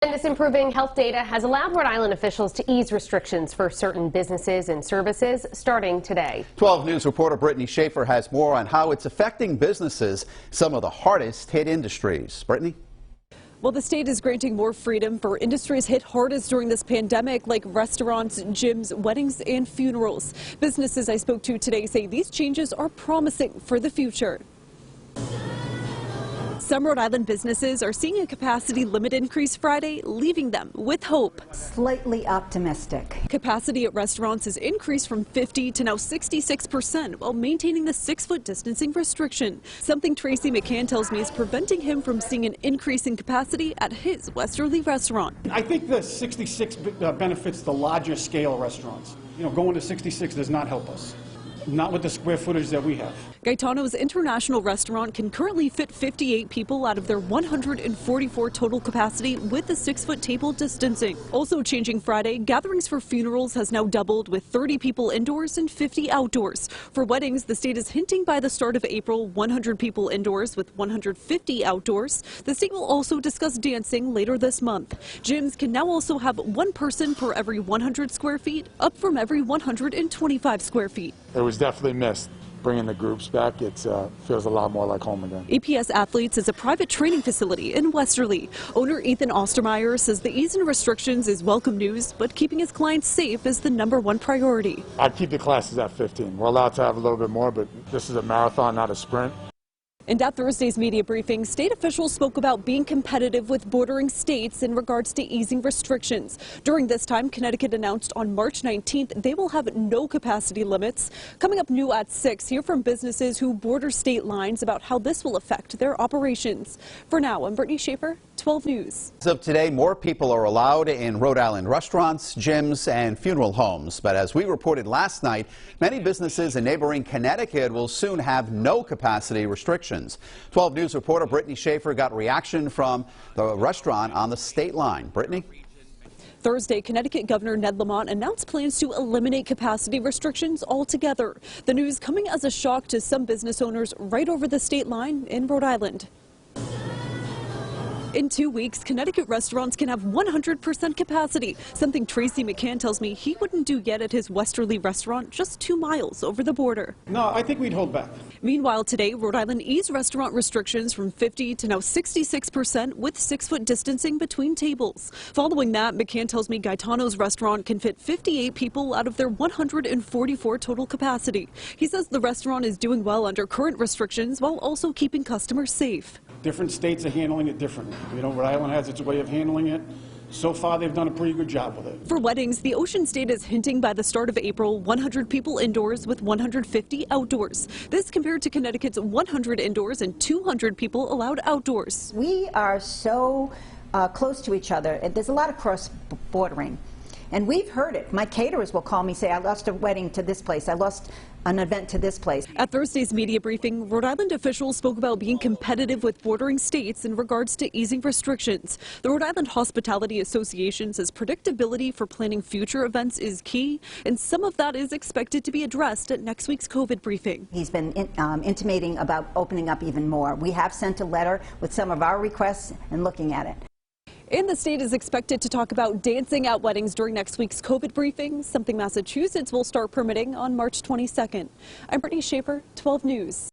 And this improving health data has allowed Rhode Island officials to ease restrictions for certain businesses and services starting today. 12 News reporter Brittany Schaefer has more on how it's affecting businesses, some of the hardest hit industries. Brittany? Well, the state is granting more freedom for industries hit hardest during this pandemic, like restaurants, gyms, weddings, and funerals. Businesses I spoke to today say these changes are promising for the future. Some Rhode Island businesses are seeing a capacity limit increase Friday, leaving them with hope. Slightly optimistic. Capacity at restaurants has increased from 50 to now 66% while maintaining the 6-foot distancing restriction. Something Tracy McCann tells me is preventing him from seeing an increase in capacity at his Westerly restaurant. I think the 66 benefits the larger scale restaurants. Going to 66 does not help us. Not with the square footage that we have. Gaetano's International Restaurant can currently fit 58 people out of their 144 total capacity with the 6-foot table distancing. Also changing Friday, gatherings for funerals has now doubled with 30 people indoors and 50 outdoors. For weddings, the state is hinting by the start of April 100 people indoors with 150 outdoors. The state will also discuss dancing later this month. Gyms can now also have one person per every 100 square feet, up from every 125 square feet. It was definitely missed. Bringing the groups back, it feels a lot more like home again. APS Athletes is a private training facility in Westerly. Owner Ethan Ostermeyer says the ease in restrictions is welcome news, but keeping his clients safe is the #1 priority. I'd keep the classes at 15. We're allowed to have a little bit more, but this is a marathon, not a sprint. And at Thursday's media briefing, state officials spoke about being competitive with bordering states in regards to easing restrictions. During this time, Connecticut announced on March 19th they will have no capacity limits. Coming up new at 6, hear from businesses who border state lines about how this will affect their operations. For now, I'm Brittany Schaefer, 12 News. As of today, more people are allowed in Rhode Island restaurants, gyms, and funeral homes. But as we reported last night, many businesses in neighboring Connecticut will soon have no capacity restrictions. 12 News reporter Brittany Schaefer got reaction from the restaurant on the state line. Brittany? Thursday, Connecticut Governor Ned Lamont announced plans to eliminate capacity restrictions altogether. The news coming as a shock to some business owners right over the state line in Rhode Island. In 2 weeks, Connecticut restaurants can have 100% capacity, something Tracy McCann tells me he wouldn't do yet at his Westerly restaurant just 2 miles over the border. No, I think we'd hold back. Meanwhile, today, Rhode Island eased restaurant restrictions from 50 to now 66% with 6-foot distancing between tables. Following that, McCann tells me Gaetano's restaurant can fit 58 people out of their 144 total capacity. He says the restaurant is doing well under current restrictions while also keeping customers safe. Different states are handling it differently. Rhode Island has its way of handling it. So far, they've done a pretty good job with it. For weddings, the Ocean State is hinting by the start of April 100 people indoors with 150 outdoors. This compared to Connecticut's 100 indoors and 200 people allowed outdoors. We are so close to each other. There's a lot of cross-bordering. And we've heard it. My caterers will call me, say, I lost a wedding to this place. I lost an event to this place. At Thursday's media briefing, Rhode Island officials spoke about being competitive with bordering states in regards to easing restrictions. The Rhode Island Hospitality Association says predictability for planning future events is key, and some of that is expected to be addressed at next week's COVID briefing. He's been intimating about opening up even more. We have sent a letter with some of our requests and looking at it. And the state is expected to talk about dancing at weddings during next week's COVID briefing, something Massachusetts will start permitting on March 22nd. I'm Brittany Schaefer, 12 News.